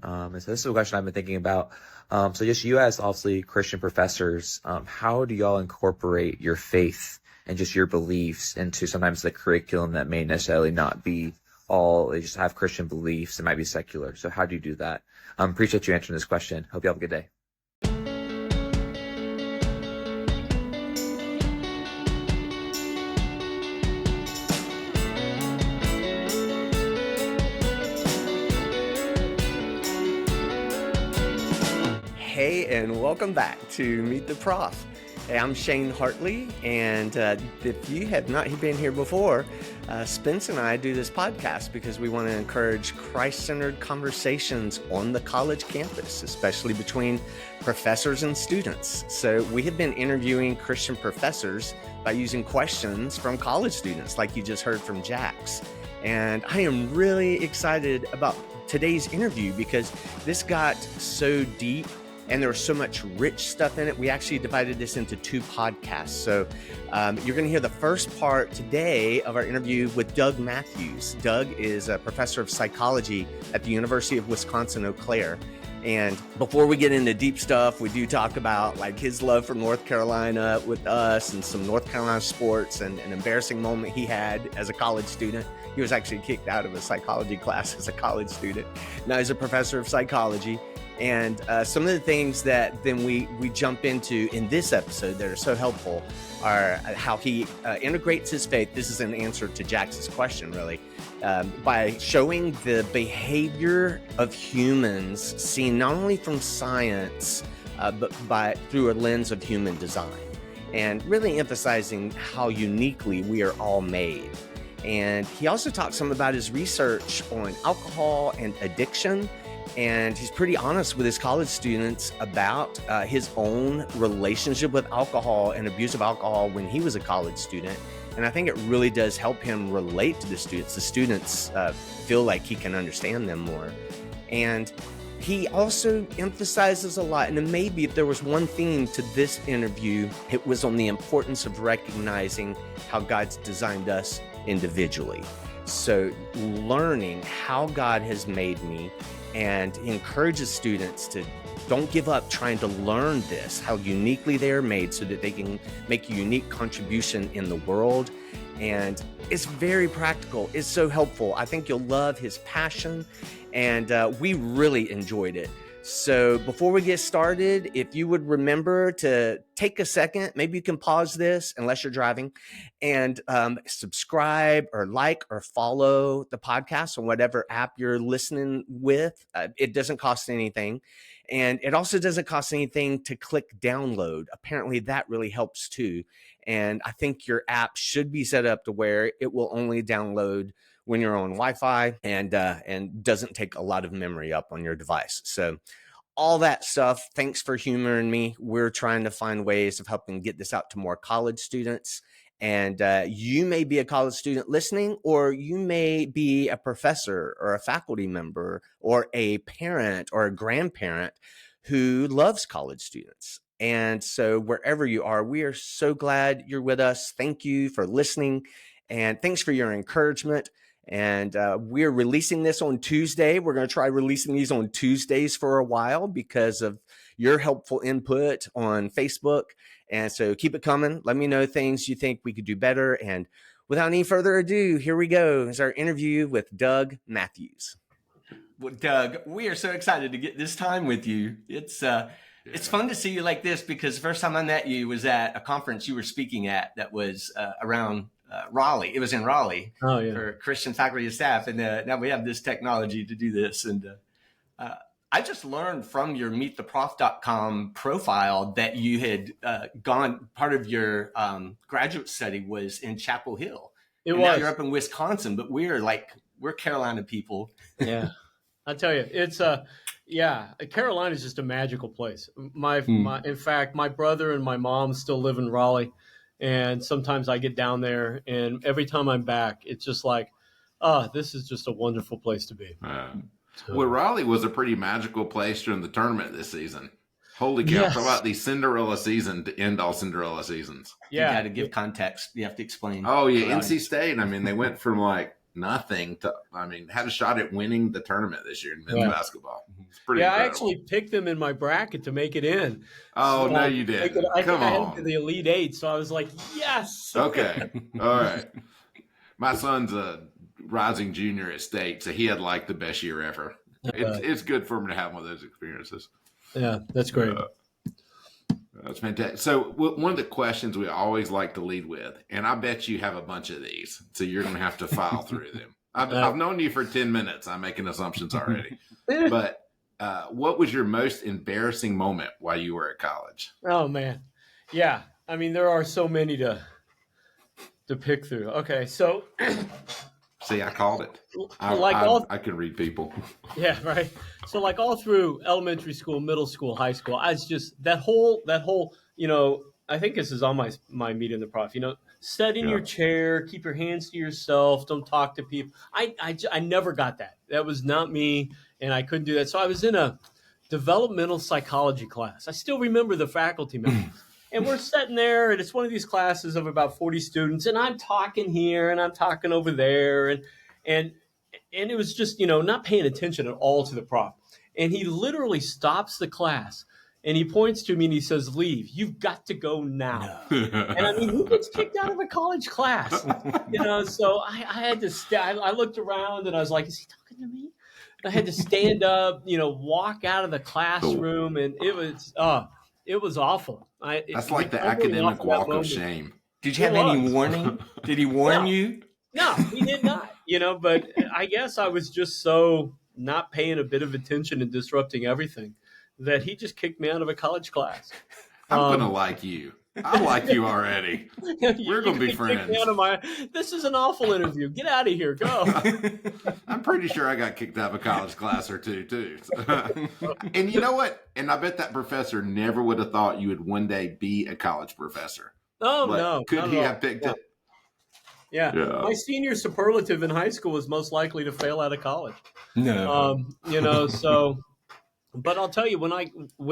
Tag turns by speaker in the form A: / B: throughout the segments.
A: And so this is a question I've been thinking about. So just you as obviously Christian professors, how do y'all incorporate your faith and just your beliefs into sometimes the curriculum that may necessarily not be all, they just have Christian beliefs, it might be secular. So how do you do that? Appreciate you answering this question. Hope you have a good day.
B: Hey, and welcome back to Meet the Prof. Hey, I'm Shane Hartley, and if you have not been here before, Spence and I do this podcast because we want to encourage Christ-centered conversations on the college campus, especially between professors and students. So we have been interviewing Christian professors by using questions from college students, like you just heard from Jax. And I am really excited about today's interview because this got so deep and there was so much rich stuff in it. We actually divided this into 2 podcasts. So you're going to hear the first part today of our interview with Doug Matthews. Doug is a professor of psychology at the University of Wisconsin Eau Claire. And before we get into deep stuff, we do talk about like his love for North Carolina with us and some North Carolina sports and an embarrassing moment he had as a college student. He was actually kicked out of a psychology class as a college student. Now he's a professor of psychology. And some of the things that then we jump into in this episode that are so helpful are how he integrates his faith. This is an answer to Jax's question, really, by showing the behavior of humans seen not only from science, but through a lens of human design, and really emphasizing how uniquely we are all made. And he also talks some about his research on alcohol and addiction. And he's pretty honest with his college students about his own relationship with alcohol and abuse of alcohol when he was a college student. And I think it really does help him relate to the students. The students feel like he can understand them more. And he also emphasizes a lot, and maybe if there was one theme to this interview, it was on the importance of recognizing how God's designed us individually. So learning how God has made me, and he encourages students to don't give up trying to learn this, how uniquely they're made so that they can make a unique contribution in the world. And it's very practical. It's so helpful. I think you'll love his passion, and we really enjoyed it. So before we get started, if you would remember to take a second, maybe you can pause this unless you're driving, and subscribe or like or follow the podcast on whatever app you're listening with. It doesn't cost anything. And it also doesn't cost anything to click download. Apparently that really helps too. And I think your app should be set up to where it will only download when you're on Wi-Fi and doesn't take a lot of memory up on your device. So all that stuff, thanks for humoring me. We're trying to find ways of helping get this out to more college students. And you may be a college student listening, or you may be a professor or a faculty member or a parent or a grandparent who loves college students. And so wherever you are, we are so glad you're with us. Thank you for listening, and thanks for your encouragement. And we're releasing this on Tuesday. We're going to try releasing these on Tuesdays for a while because of your helpful input on Facebook. And so keep it coming. Let me know things you think we could do better. And without any further ado, here we go. It's our interview with Doug Matthews. Well, Doug, we are so excited to get this time with you. It's fun to see you like this because the first time I met you was at a conference you were speaking at that was around Raleigh. It was in Raleigh for Christian faculty and staff. And now we have this technology to do this. And I just learned from your meettheprof.com profile that you had part of your graduate study was in Chapel Hill. Now you're up in Wisconsin, but we're Carolina people.
C: Yeah. I'll tell you, it's Carolina is just a magical place. In fact, my brother and my mom still live in Raleigh. And sometimes I get down there, and every time I'm back, it's just like, this is just a wonderful place to be.
D: Well, Raleigh was a pretty magical place during the tournament this season. Holy cow. Yes. Talk about the Cinderella season to end all Cinderella seasons.
B: Yeah. You got to give context. You have to explain.
D: Oh, yeah. NC State, I mean, they went from like nothing to, had a shot at winning the tournament this year in men's basketball. It's pretty
C: Yeah,
D: incredible.
C: I actually picked them in my bracket to make it in.
D: Oh, no, you didn't.
C: I
D: Come
C: think I
D: on.
C: had the Elite Eight, so I was like, yes.
D: Okay. All right. My son's a rising junior at state, so he had like the best year ever. It's good for him to have one of those experiences.
C: Yeah, that's great.
D: That's fantastic. So one of the questions we always like to lead with, and I bet you have a bunch of these, so you're going to have to file through them. I've known you for 10 minutes. I'm making assumptions already. But what was your most embarrassing moment while you were at college?
C: Oh, man. Yeah. I mean, there are so many to pick through. Okay, so
D: See, I called it. I can read people.
C: Yeah, right. So like all through elementary school, middle school, high school, I was just that whole, I think this is on my Meet in the Prof, sit in your chair, keep your hands to yourself, don't talk to people. I never got that. That was not me, and I couldn't do that. So I was in a developmental psychology class. I still remember the faculty member. And we're sitting there, and it's one of these classes of about 40 students, and I'm talking here, and I'm talking over there, and it was just, not paying attention at all to the prof. And he literally stops the class, and he points to me, and he says, "Leave. You've got to go now." And I mean, who gets kicked out of a college class? So I had to I looked around, and I was like, is he talking to me? I had to stand up, walk out of the classroom, and it was awful.
D: That's like the academic walk of shame.
B: Did you have any warning? Did he warn you?
C: No, he did not. But I guess I was just so not paying a bit of attention and disrupting everything that he just kicked me out of a college class.
D: I'm going to like you. I like you already. We're going to be friends.
C: This is an awful interview. Get out of here. Go.
D: I'm pretty sure I got kicked out of a college class or two, too. And you know what? And I bet that professor never would have thought you would one day be a college professor.
C: Oh, no.
D: Could he have picked it?
C: Yeah. My senior superlative in high school was most likely to fail out of college.
B: No.
C: So... But I'll tell you, when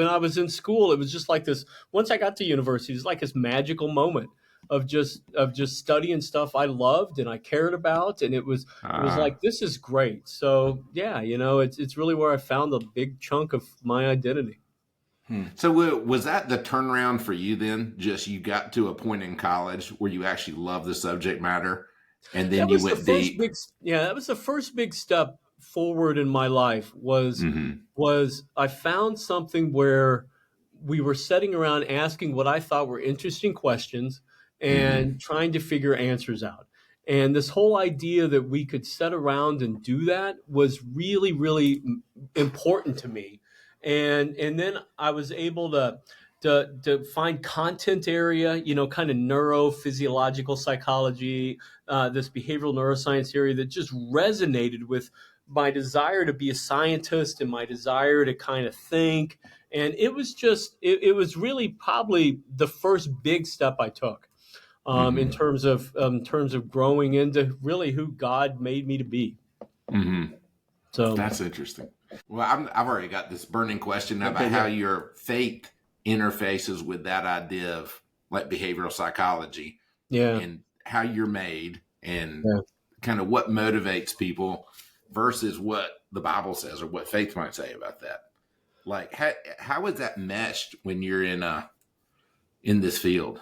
C: I was in school, it was just like this. Once I got to university, it was like this magical moment of just studying stuff I loved and I cared about, and it was like, this is great. So yeah, it's really where I found a big chunk of my identity.
D: So was that the turnaround for you then? Just you got to a point in college where you actually loved the subject matter, and then you went deep.
C: That was the first big step forward in my life was I found something where we were sitting around asking what I thought were interesting questions and trying to figure answers out. And this whole idea that we could sit around and do that was really, really important to me. And then I was able to find content area, kind of neurophysiological psychology, this behavioral neuroscience area that just resonated with my desire to be a scientist and my desire to kind of think. And it was just, it was really probably the first big step I took in terms of growing into really who God made me to be. So
D: that's interesting. Well, I've already got this burning question about how your faith interfaces with that idea of like behavioral psychology and how you're made and kind of what motivates people versus what the Bible says or what faith might say about that. Like how is that meshed when you're in this field?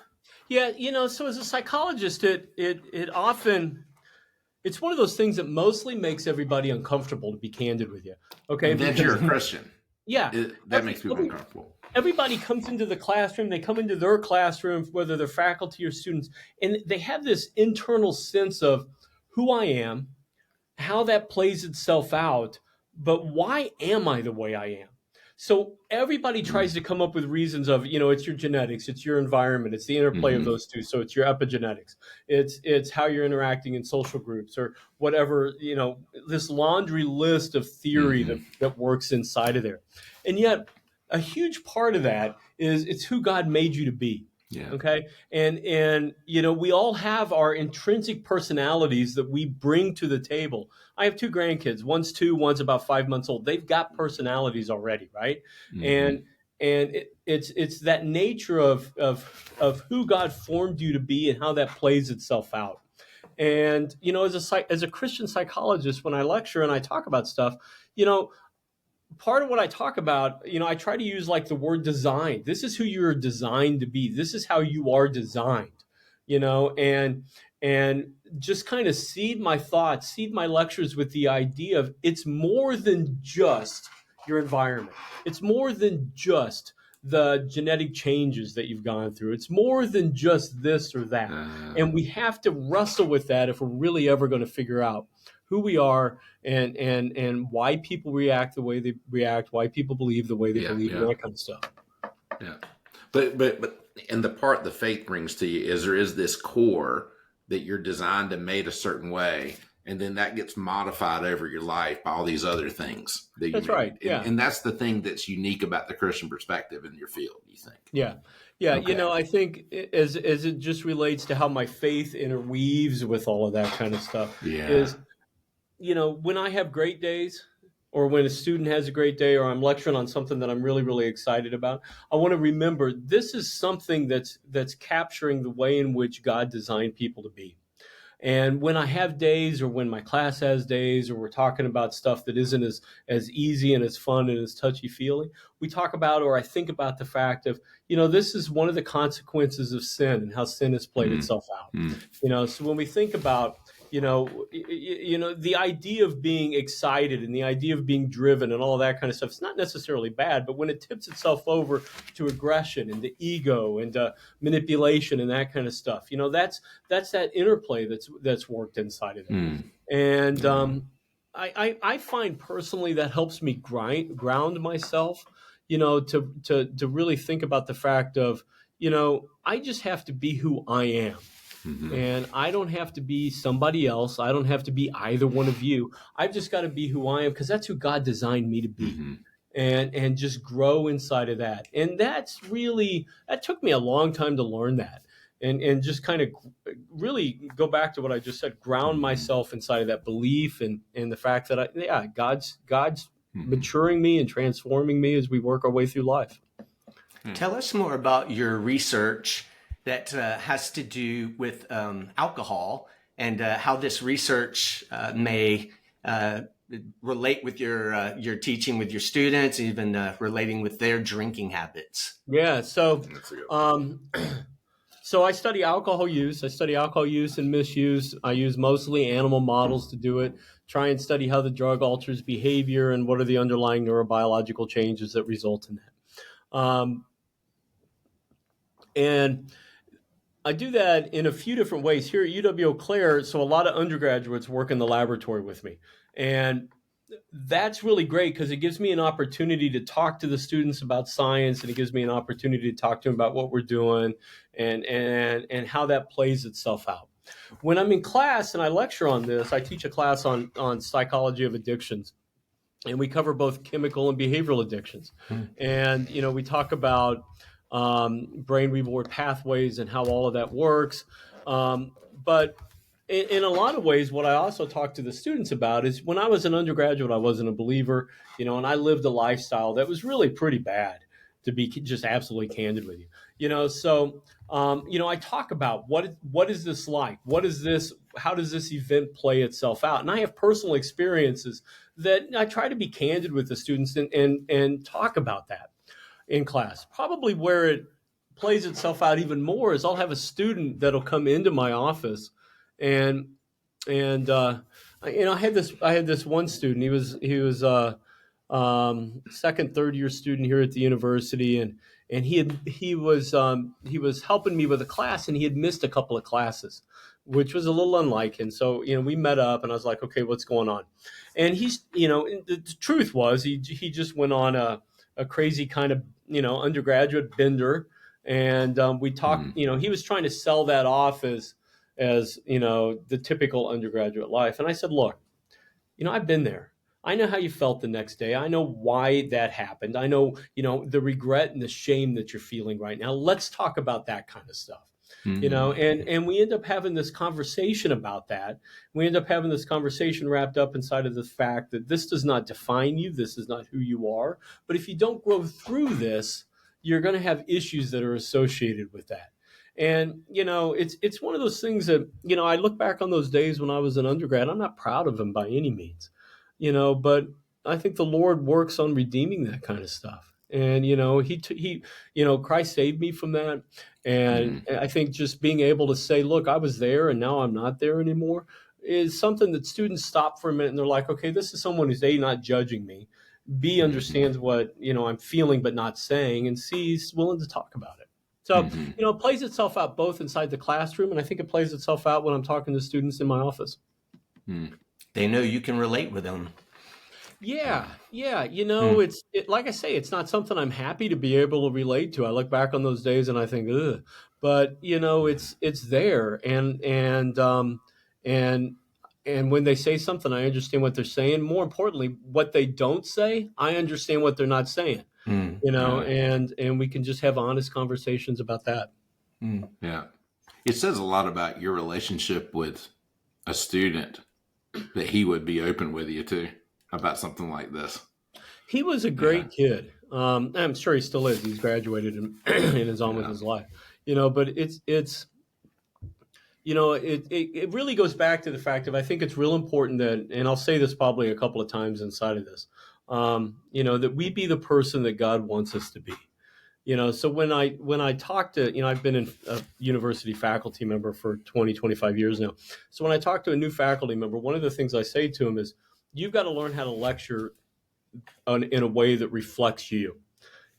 C: Yeah, so as a psychologist, it often, it's one of those things that mostly makes everybody uncomfortable, to be candid with you. Okay.
D: And that you're a Christian.
C: Yeah.
D: That makes people uncomfortable.
C: Everybody comes into the classroom, they come into their classroom, whether they're faculty or students, and they have this internal sense of who I am, how that plays itself out, but why am I the way I am? So everybody tries to come up with reasons of, it's your genetics, it's your environment, it's the interplay of those two. So it's your epigenetics, it's how you're interacting in social groups or whatever, this laundry list of theory that works inside of there. And yet a huge part of that is it's who God made you to be.
D: Yeah.
C: Okay. And we all have our intrinsic personalities that we bring to the table. I have two grandkids. One's 2, one's about 5 months old. They've got personalities already, right? And it's that nature of who God formed you to be and how that plays itself out. And, as a Christian psychologist, when I lecture and I talk about stuff, part of what I talk about, I try to use like the word design. This is who you're designed to be. This is how you are designed, and just kind of seed my thoughts, seed my lectures with the idea of it's more than just your environment. It's more than just the genetic changes that you've gone through. It's more than just this or that. And we have to wrestle with that if we're really ever going to figure out who we are and why people react the way they react, why people believe the way they believe, and that kind of stuff.
D: Yeah. But and the part the faith brings to you is there is this core that you're designed and made a certain way, and then that gets modified over your life by all these other things that you
C: That's right. Yeah.
D: And that's the thing that's unique about the Christian perspective in your field, you think?
C: Yeah. Yeah. Okay. I think as it just relates to how my faith interweaves with all of that kind of stuff is, when I have great days, or when a student has a great day, or I'm lecturing on something that I'm really, really excited about, I want to remember this is something that's capturing the way in which God designed people to be. And when I have days, or when my class has days, or we're talking about stuff that isn't as easy and as fun and as touchy-feely, we talk about, or I think about the fact of, this is one of the consequences of sin and how sin has played itself out. So when we think about, the idea of being excited and the idea of being driven and all of that kind of stuff, it's not necessarily bad, but when it tips itself over to aggression and to ego and to manipulation and that kind of stuff, that's that interplay that's worked inside of it. And I find personally that helps me ground myself, to really think about the fact of, I just have to be who I am. And I don't have to be somebody else. I don't have to be either one of you. I've just got to be who I am, because that's who God designed me to be. And just grow inside of that. And that took me a long time to learn that. And just kind of really go back to what I just said, ground myself inside of that belief and the fact that God's maturing me and transforming me as we work our way through life.
B: Tell us more about your research that has to do with alcohol and how this research may relate with your teaching with your students, even relating with their drinking habits.
C: Yeah. So I study alcohol use. I study alcohol use and misuse. I use mostly animal models to do it. Try and study how the drug alters behavior and what are the underlying neurobiological changes that result in that. And I do that in a few different ways here at UW Eau Claire. So a lot of undergraduates work in the laboratory with me. And that's really great because it gives me an opportunity to talk to the students about science, and it gives me an opportunity to talk to them about what we're doing and how that plays itself out. When I'm in class and I lecture on this, I teach a class on psychology of addictions. And we cover both chemical and behavioral addictions. And, we talk about brain reward pathways and how all of that works. But in a lot of ways, what I also talk to the students about is when I was an undergraduate, I wasn't a believer, and I lived a lifestyle that was really pretty bad, to be just absolutely candid with you. So, I talk about what is this like? How does this event play itself out? And I have personal experiences that I try to be candid with the students and talk about that in class. Probably where it plays itself out even more is I'll have a student that'll come into my office and I had this one student. He was second, third year student here at the university, and he was helping me with a class, and he had missed a couple of classes, which was a little unlike him. So we met up, and I was like, okay, what's going on? And the truth was he just went on a crazy kind of undergraduate bender, and we talked. He was trying to sell that off as the typical undergraduate life. And I said, look, I've been there. I know how you felt the next day. I know why that happened. I know, the regret and the shame that you're feeling right now. Let's talk about that kind of stuff. And we end up having this conversation about that. We end up having this conversation wrapped up inside of the fact that this does not define you. This is not who you are. But if you don't grow through this, you're going to have issues that are associated with that. And, it's one of those things that, I look back on those days when I was an undergrad. I'm not proud of them by any means, but I think the Lord works on redeeming that kind of stuff. And, Christ saved me from that. And I think just being able to say, look, I was there and now I'm not there anymore is something that students stop for a minute and they're like, okay, this is someone who's A, not judging me, B, understands what, I'm feeling but not saying, and C, is willing to talk about it. So, it plays itself out both inside the classroom, and I think it plays itself out when I'm talking to students in my office.
B: They know you can relate with them.
C: Yeah. It's like I say, it's not something I'm happy to be able to relate to. I look back on those days and I think, ugh, but it's there, and when they say something, I understand what they're saying. More importantly, what they don't say, I understand what they're not saying. And we can just have honest conversations about that.
D: Yeah. It says a lot about your relationship with a student that he would be open with you too about something like this.
C: He was a great kid. I'm sure he still is. He's graduated and is on with his life, but it really goes back to the fact of, I think it's real important that, and I'll say this probably a couple of times inside of this, that we be the person that God wants us to be. So when I talk to, I've been a university faculty member for 20, 25 years now. So when I talk to a new faculty member, one of the things I say to him is, you've got to learn how to lecture in a way that reflects you.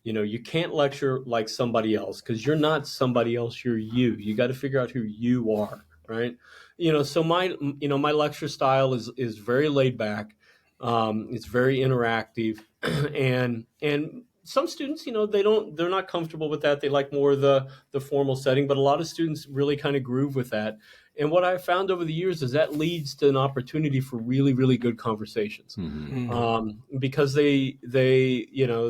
C: You can't lecture like somebody else because you're not somebody else. You're you. You got to figure out who you are, right? So my lecture style is very laid back. It's very interactive, and some students, they're not comfortable with that. They like more of the formal setting, but a lot of students really kind of groove with that. And what I've found over the years is that leads to an opportunity for really, really good conversations, because they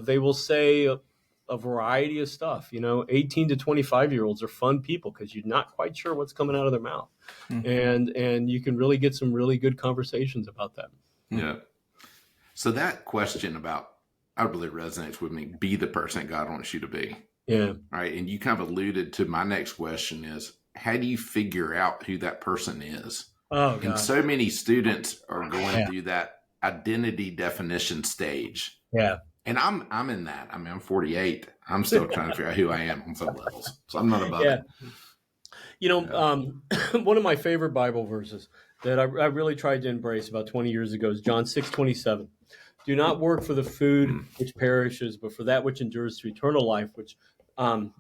C: will say a variety of stuff. 18 to 25-year-olds are fun people because you're not quite sure what's coming out of their mouth, and you can really get some really good conversations about that.
D: Yeah. So that question about, I believe, resonates with me. Be the person God wants you to be.
C: Yeah.
D: Right. And you kind of alluded to my next question is, how do you figure out who that person is?
C: Oh, God.
D: And so many students are going through that identity definition stage.
C: Yeah.
D: And I'm in that. I mean, I'm 48. I'm still trying to figure out who I am on some levels. So I'm not above it.
C: One of my favorite Bible verses that I really tried to embrace about 20 years ago is John 6:27. Do not work for the food which perishes, but for that which endures to eternal life, which the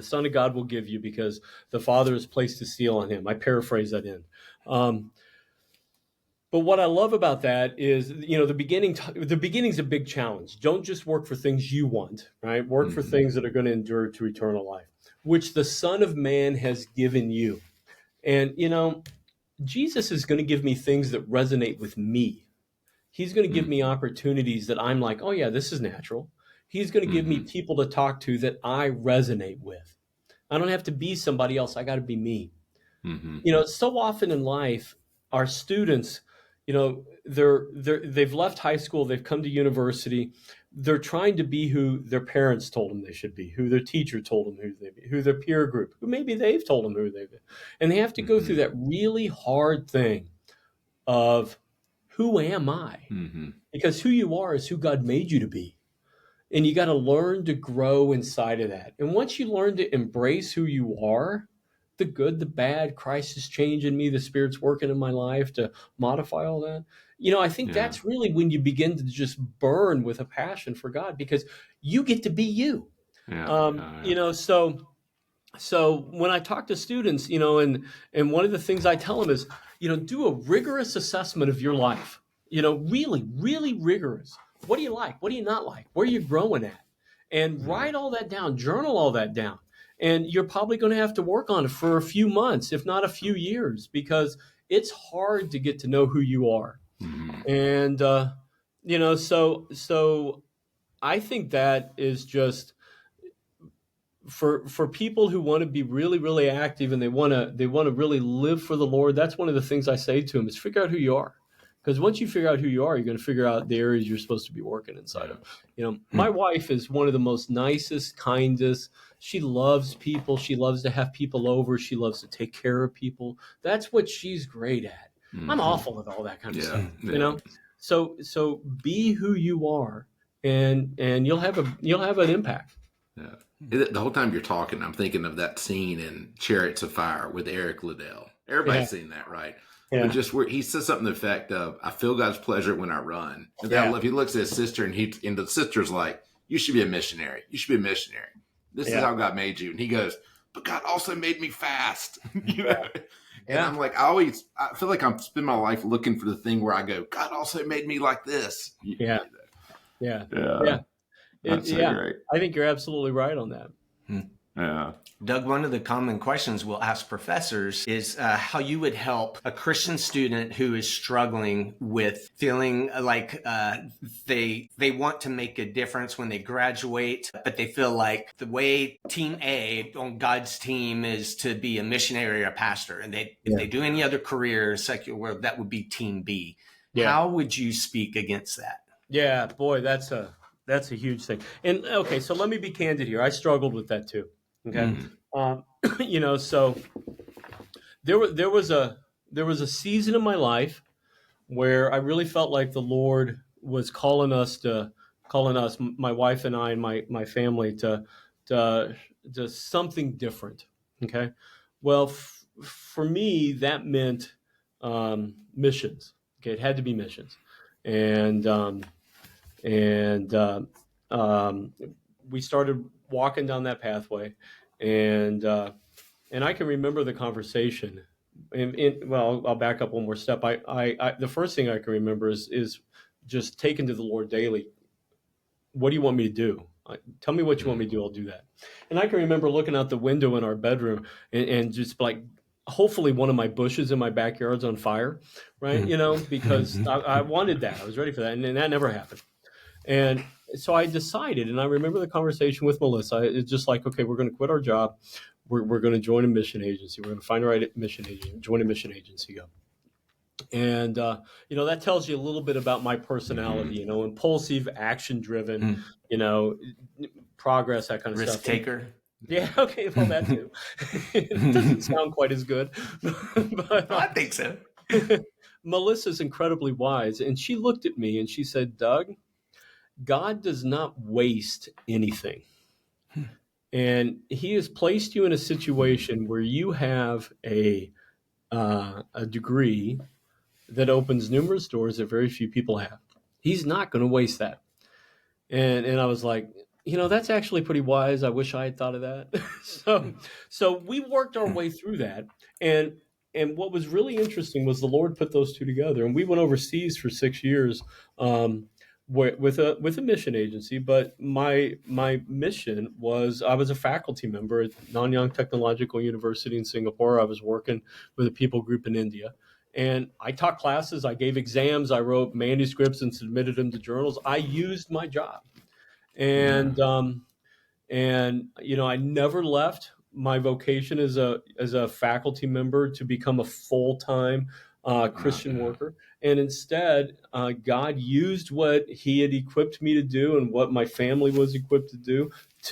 C: Son of God will give you, because the Father has placed a seal on him. I paraphrase that in. But what I love about that is, the beginning's a big challenge. Don't just work for things you want, right? Work for things that are going to endure to eternal life, which the Son of Man has given you. And, Jesus is going to give me things that resonate with me. He's going to give me opportunities that I'm like, oh yeah, this is natural. He's going to give me people to talk to that I resonate with. I don't have to be somebody else. I got to be me. So often in life, our students, they've left high school, they've come to university, they're trying to be who their parents told them they should be, who their teacher told them who they be, who their peer group, who maybe they've told them who they've been. And they have to go through that really hard thing of, who am I? Because who you are is who God made you to be. And you got to learn to grow inside of that. And once you learn to embrace who you are, the good, the bad, Christ is changing me, the Spirit's working in my life to modify all that. I think that's really when you begin to just burn with a passion for God, because you get to be you. So when I talk to students, and one of the things I tell them is, do a rigorous assessment of your life, really, really rigorous. What do you like? What do you not like? Where are you growing at? And write all that down, journal all that down. And you're probably going to have to work on it for a few months, if not a few years, because it's hard to get to know who you are. And, so I think that is just for people who want to be really, really active and they want to really live for the Lord. That's one of the things I say to them is, figure out who you are. Because once you figure out who you are, you're going to figure out the areas you're supposed to be working inside of. My wife is one of the most nicest, kindest. She loves people. She loves to have people over. She loves to take care of people. That's what she's great at. I'm awful at all that kind of stuff, So be who you are, and you'll have an impact.
D: Yeah. The whole time you're talking, I'm thinking of that scene in Chariots of Fire with Eric Liddell. Everybody's seen that, right? Yeah. But just where he says something to the effect of, "I feel God's pleasure when I run." And I love. He looks at his sister, and the sister's like, "You should be a missionary. You should be a missionary. This is how God made you." And he goes, "But God also made me fast." And I'm like, I feel like I'm spending my life looking for the thing where I go, God also made me like this.
C: Yeah.
D: That's so great.
C: I think you're absolutely right on that.
D: Yeah.
B: Doug, one of the common questions we'll ask professors is how you would help a Christian student who is struggling with feeling like they want to make a difference when they graduate, but they feel like the way Team A on God's team is to be a missionary or a pastor, and if they do any other career, secular world, that would be Team B. Yeah. How would you speak against that?
C: Yeah, boy, that's a huge thing. And okay, so let me be candid here. I struggled with that too. Okay. So there was a season in my life where I really felt like the Lord was calling us, my wife and I and my family to something different. Okay. Well, for me, that meant missions. Okay. It had to be missions. And we started walking down that pathway, and I can remember the conversation. Well, I'll back up one more step. I the first thing I can remember is just taking to the Lord daily. What do you want me to do? Tell me what you want me to do. I'll do that. And I can remember looking out the window in our bedroom and just like, hopefully one of my bushes in my backyard's on fire, right? Because I wanted that. I was ready for that, and that never happened. And so I decided, and I remember the conversation with Melissa. It's just like, okay, we're going to quit our job. We're going to join a mission agency. We're going to find the right mission agency, join a mission agency. Go. And, that tells you a little bit about my personality, impulsive, action driven, progress, that kind of
B: risk
C: stuff.
B: Taker.
C: Yeah. Okay. Well, that too. It doesn't sound quite as good, but
B: I think so.
C: Melissa's incredibly wise. And she looked at me and she said, Doug, God does not waste anything. And he has placed you in a situation where you have a degree that opens numerous doors that very few people have. He's not going to waste that. And I was like, that's actually pretty wise. I wish I had thought of that. So we worked our way through that. And what was really interesting was the Lord put those two together. And we went overseas for 6 years with a mission agency. But my mission was, I was a faculty member at Nanyang Technological University in Singapore. I was working with a people group in India. And I taught classes, I gave exams, I wrote manuscripts and submitted them to journals. I used my job. And I never left my vocation as a faculty member to become a full-time Christian worker. And instead, God used what he had equipped me to do and what my family was equipped to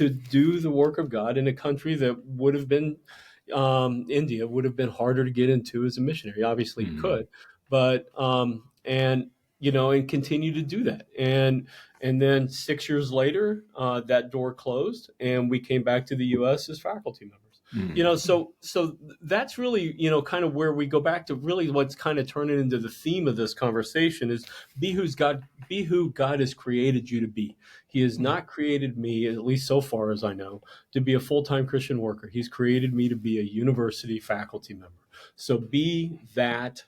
C: do the work of God in a country that would have been, India would have been harder to get into as a missionary. Obviously you could, but, and continue to do that. And then 6 years later, that door closed and we came back to the U.S. as faculty members. So that's really, kind of where we go back to really what's kind of turning into the theme of this conversation is be who God has created you to be. He has not created me, at least so far as I know, to be a full-time Christian worker. He's created me to be a university faculty member. So be that.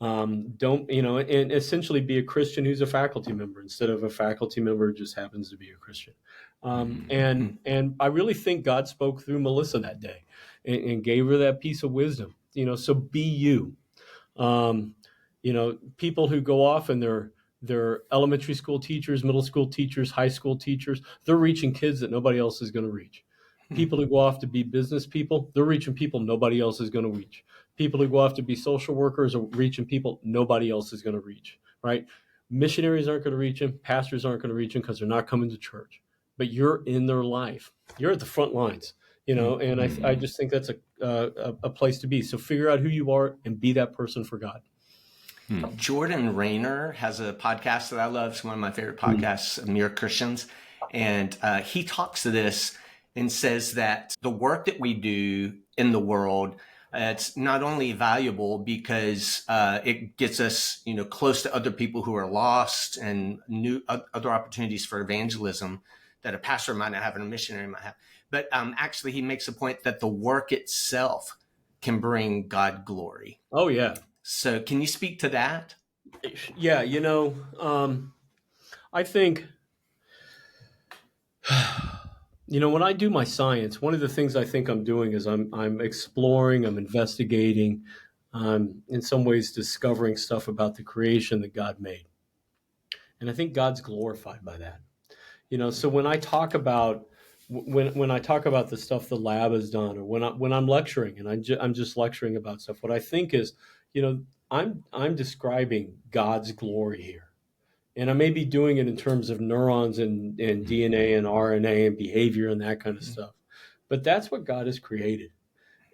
C: Don't, and essentially be a Christian who's a faculty member instead of a faculty member who just happens to be a Christian. And I really think God spoke through Melissa that day and gave her that piece of wisdom, so be you. People who go off and they're elementary school teachers, middle school teachers, high school teachers, they're reaching kids that nobody else is going to reach. People who go off to be business people, they're reaching people nobody else is going to reach. People who go off to be social workers or reaching people nobody else is going to reach, right? Missionaries aren't going to reach them. Pastors aren't going to reach them because they're not coming to church. But you're in their life. You're at the front lines, and I just think that's a place to be. So figure out who you are and be that person for God.
B: Jordan Rayner has a podcast that I love. It's one of my favorite podcasts, Mere Christians. And he talks to this and says that the work that we do in the world, it's not only valuable because it gets us, close to other people who are lost and new other opportunities for evangelism that a pastor might not have and a missionary might have. But actually, he makes a point that the work itself can bring God glory.
C: Oh, yeah.
B: So can you speak to that?
C: Yeah, I think, when I do my science, one of the things I think I'm doing is I'm exploring, I'm investigating, in some ways discovering stuff about the creation that God made. And I think God's glorified by that. So when I talk about when I talk about the stuff the lab has done, or when I'm lecturing and I'm just lecturing about stuff, what I think is, I'm describing God's glory here. And I may be doing it in terms of neurons and DNA and RNA and behavior and that kind of stuff. But that's what God has created.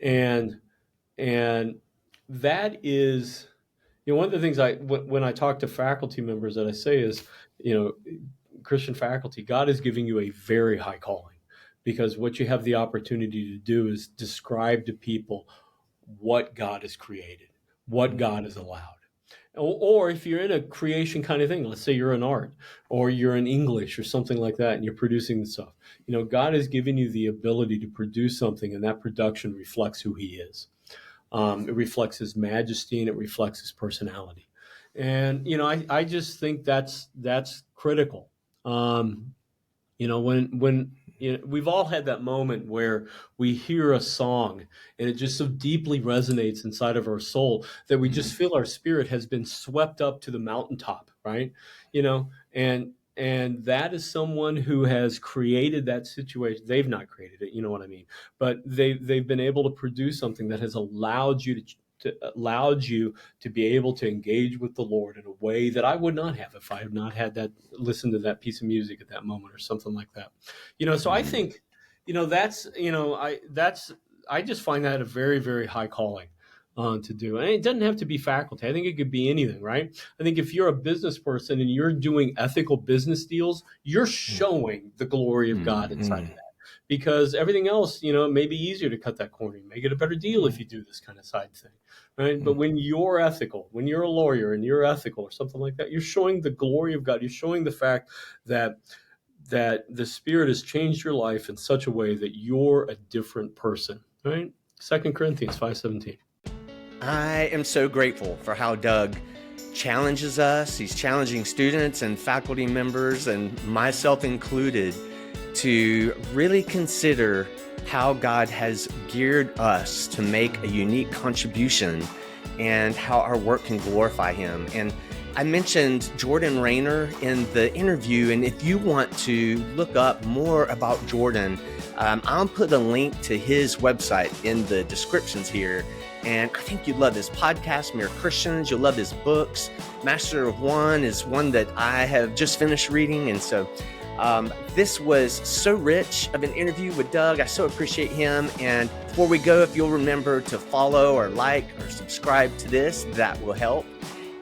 C: And that is, one of the things when I talk to faculty members that I say is, Christian faculty, God is giving you a very high calling, because what you have the opportunity to do is describe to people what God has created, what God has allowed. Or if you're in a creation kind of thing, let's say you're in art or you're in English or something like that, and you're producing the stuff, God has given you the ability to produce something, and that production reflects who he is. It reflects his majesty and it reflects his personality. And, I just think that's critical. When we've all had that moment where we hear a song and it just so deeply resonates inside of our soul that we just feel our spirit has been swept up to the mountaintop, right? And that is someone who has created that situation. They've not created it, you know what I mean? But they've been able to produce something that has allowed you to be able to engage with the Lord in a way that I would not have if I had not had that, listened to that piece of music at that moment or something like that. So I think, I just find that a very, very high calling to do. And it doesn't have to be faculty. I think it could be anything, right? I think if you're a business person and you're doing ethical business deals, you're showing the glory of God inside of that. Because everything else, it may be easier to cut that corner. You may get a better deal if you do this kind of side thing, right? But when you're ethical, when you're a lawyer and you're ethical or something like that, you're showing the glory of God. You're showing the fact that the Spirit has changed your life in such a way that you're a different person, right? 2 Corinthians 5:17.
B: I am so grateful for how Doug challenges us. He's challenging students and faculty members, and myself included, to really consider how God has geared us to make a unique contribution and how our work can glorify him. And I mentioned Jordan Rayner in the interview, and if you want to look up more about Jordan, I'll put a link to his website in the descriptions here. And I think you'd love his podcast, Mere Christians. You'll love his books. Master of One is one that I have just finished reading. And so this was so rich of an interview with Doug. I so appreciate him. And before we go, if you'll remember to follow or like or subscribe to this, that will help.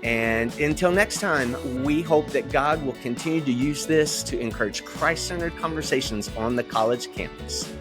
B: And until next time, we hope that God will continue to use this to encourage Christ-centered conversations on the college campus.